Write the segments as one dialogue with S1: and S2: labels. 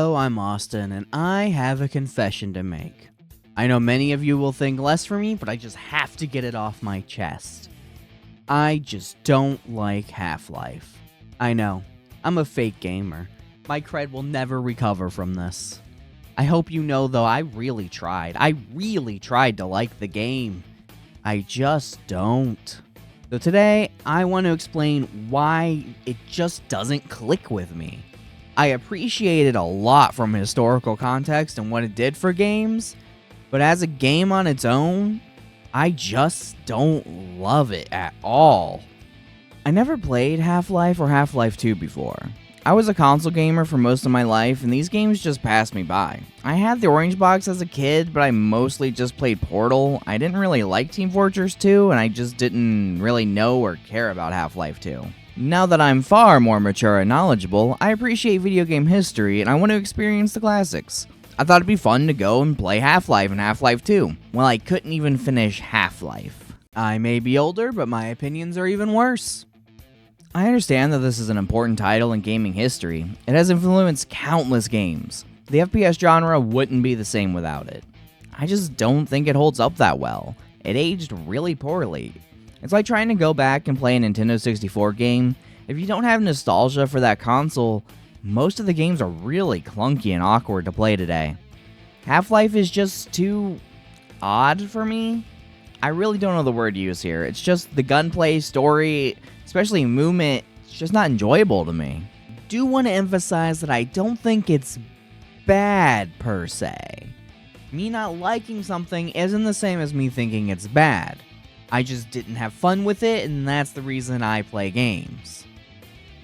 S1: Hello, I'm Austin, and I have a confession to make. I know many of you will think less for me, but I just have to get it off my chest. I just don't like Half-Life. I know, I'm a fake gamer. My cred will never recover from this. I hope you know, though, I really tried. I really tried to like the game. I just don't. So today, I want to explain why it just doesn't click with me. I appreciate it a lot from historical context and what it did for games, but as a game on its own, I just don't love it at all. I never played Half-Life or Half-Life 2 before. I was a console gamer for most of my life, and these games just passed me by. I had the Orange Box as a kid, but I mostly just played Portal. I didn't really like Team Fortress 2, and I just didn't really know or care about Half-Life 2. Now that I'm far more mature and knowledgeable, I appreciate video game history, and I want to experience the classics. I thought it'd be fun to go and play Half-Life and Half-Life 2. Well, I couldn't even finish Half-Life. I may be older, but my opinions are even worse. I understand that this is an important title in gaming history. It has influenced countless games. The FPS genre wouldn't be the same without it. I just don't think it holds up that well. It aged really poorly. It's like trying to go back and play a Nintendo 64 game. If you don't have nostalgia for that console, most of the games are really clunky and awkward to play today. Half-Life is just too odd for me. I really don't know the word to use here. It's just the gunplay, story, especially movement, it's just not enjoyable to me. I do want to emphasize that I don't think it's bad per se. Me not liking something isn't the same as me thinking it's bad. I just didn't have fun with it, and that's the reason I play games.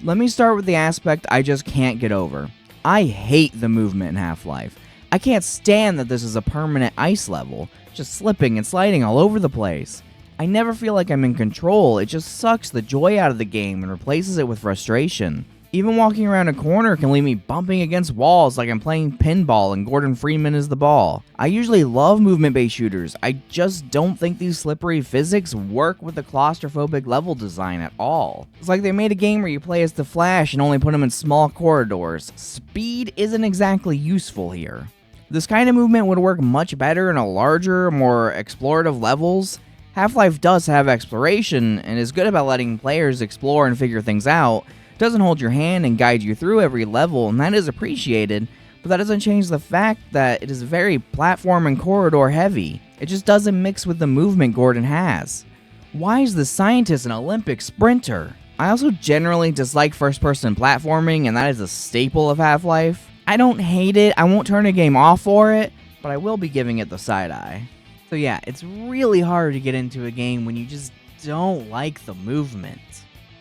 S1: Let me start with the aspect I just can't get over. I hate the movement in Half-Life. I can't stand that this is a permanent ice level, just slipping and sliding all over the place. I never feel like I'm in control. It just sucks the joy out of the game and replaces it with frustration. Even walking around a corner can leave me bumping against walls like I'm playing pinball and Gordon Freeman is the ball. I usually love movement-based shooters. I just don't think these slippery physics work with the claustrophobic level design at all. It's like they made a game where you play as the Flash and only put them in small corridors. Speed isn't exactly useful here. This kind of movement would work much better in a larger, more explorative levels. Half-Life does have exploration and is good about letting players explore and figure things out. It doesn't hold your hand and guide you through every level, and that is appreciated, but that doesn't change the fact that it is very platform and corridor heavy. It just doesn't mix with the movement Gordon has. Why is the scientist an Olympic sprinter? I also generally dislike first-person platforming, and that is a staple of Half-Life. I don't hate it, I won't turn a game off for it, but I will be giving it the side eye. So yeah, it's really hard to get into a game when you just don't like the movement.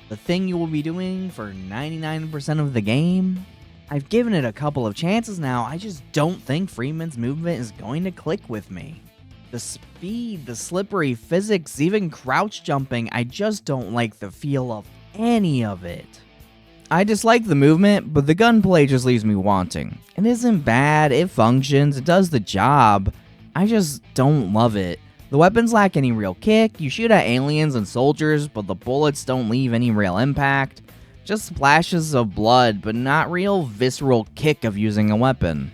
S1: The thing you will be doing for 99% of the game. I've given it a couple of chances now, I just don't think Freeman's movement is going to click with me. The speed, the slippery physics, even crouch jumping, I just don't like the feel of any of it. I dislike the movement, but the gunplay just leaves me wanting. It isn't bad, it functions, it does the job. I just don't love it. The weapons lack any real kick, you shoot at aliens and soldiers, but the bullets don't leave any real impact. Just splashes of blood, but not real visceral kick of using a weapon.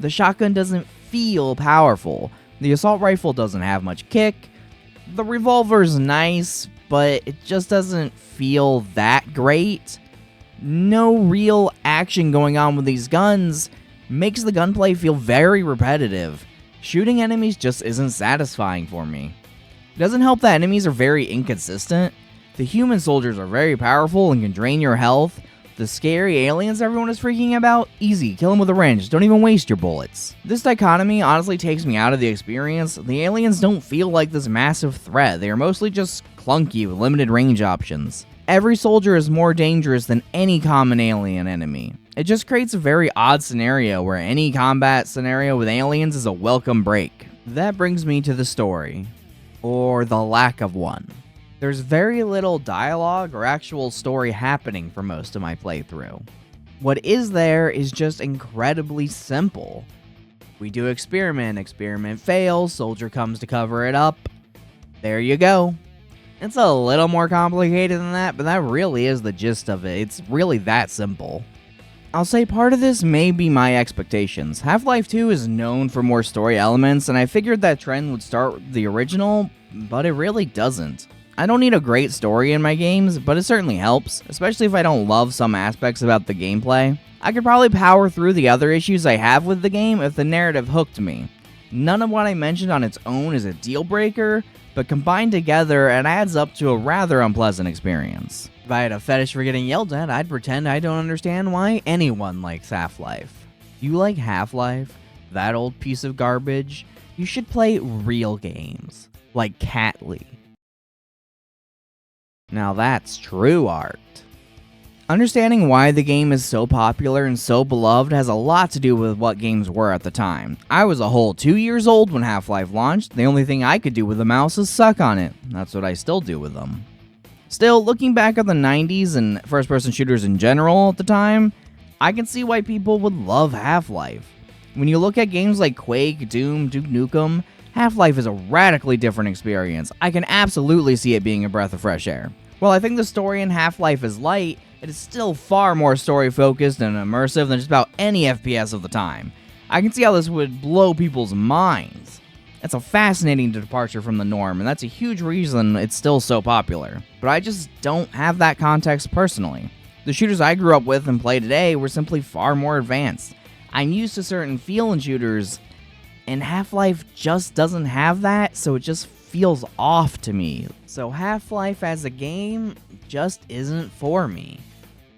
S1: The shotgun doesn't feel powerful. The assault rifle doesn't have much kick. The revolver's nice, but it just doesn't feel that great. No real action going on with these guns makes the gunplay feel very repetitive. Shooting enemies just isn't satisfying for me. It doesn't help that enemies are very inconsistent. The human soldiers are very powerful and can drain your health. The scary aliens everyone is freaking about? Easy, kill them with a wrench, don't even waste your bullets. This dichotomy honestly takes me out of the experience. The aliens don't feel like this massive threat, they are mostly just clunky with limited range options. Every soldier is more dangerous than any common alien enemy. It just creates a very odd scenario where any combat scenario with aliens is a welcome break. That brings me to the story, or the lack of one. There's very little dialogue or actual story happening for most of my playthrough. What is there is just incredibly simple. We do experiment fails, soldier comes to cover it up. There you go. It's a little more complicated than that, but that really is the gist of it. It's really that simple.
S2: I'll say part of this may be my expectations. Half-Life 2 is known for more story elements, and I figured that trend would start with the original, but it really doesn't. I don't need a great story in my games, but it certainly helps, especially if I don't love some aspects about the gameplay. I could probably power through the other issues I have with the game if the narrative hooked me. None of what I mentioned on its own is a deal breaker, but combined together, it adds up to a rather unpleasant experience.
S1: If I had a fetish for getting yelled at, I'd pretend I don't understand why anyone likes Half-Life. You like Half-Life? That old piece of garbage? You should play real games, like Catly. Now that's true art.
S2: Understanding why the game is so popular and so beloved has a lot to do with what games were at the time. I was a whole 2 years old when Half-Life launched. The only thing I could do with a mouse is suck on it. That's what I still do with them. Still, looking back at the 90s and first-person shooters in general at the time, I can see why people would love Half-Life. When you look at games like Quake, Doom, Duke Nukem, Half-Life is a radically different experience. I can absolutely see it being a breath of fresh air. While I think the story in Half-Life is light, it is still far more story-focused and immersive than just about any FPS of the time. I can see how this would blow people's minds. It's a fascinating departure from the norm, and that's a huge reason it's still so popular. But I just don't have that context personally. The shooters I grew up with and play today were simply far more advanced. I'm used to certain feel in shooters, and Half-Life just doesn't have that, so it just feels off to me. So Half-Life as a game just isn't for me.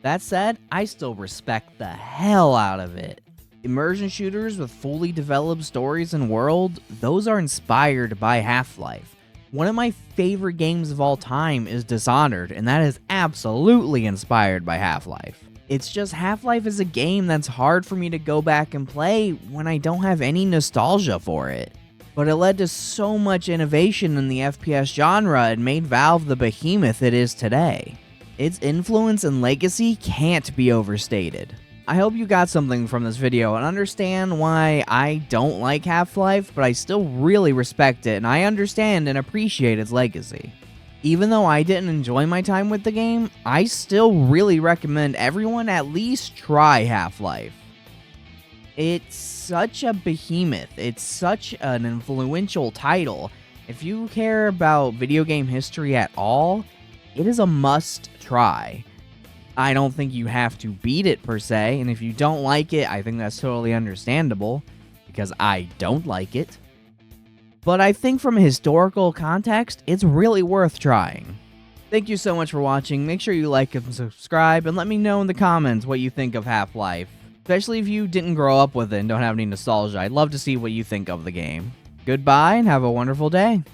S2: That said, I still respect the hell out of it. Immersion shooters with fully developed stories and world, those are inspired by Half-Life. One of my favorite games of all time is Dishonored, and that is absolutely inspired by Half-Life. It's just Half-Life is a game that's hard for me to go back and play when I don't have any nostalgia for it. But it led to so much innovation in the FPS genre and made Valve the behemoth it is today. Its influence and legacy can't be overstated. I hope you got something from this video and understand why I don't like Half-Life, but I still really respect it and I understand and appreciate its legacy. Even though I didn't enjoy my time with the game, I still really recommend everyone at least try Half-Life. It's such a behemoth, it's such an influential title. If you care about video game history at all, it is a must try. I don't think you have to beat it per se, and if you don't like it, I think that's totally understandable, because I don't like it. But I think from a historical context, it's really worth trying. Thank you so much for watching, make sure you like and subscribe, and let me know in the comments what you think of Half-Life. Especially if you didn't grow up with it and don't have any nostalgia, I'd love to see what you think of the game. Goodbye, and have a wonderful day.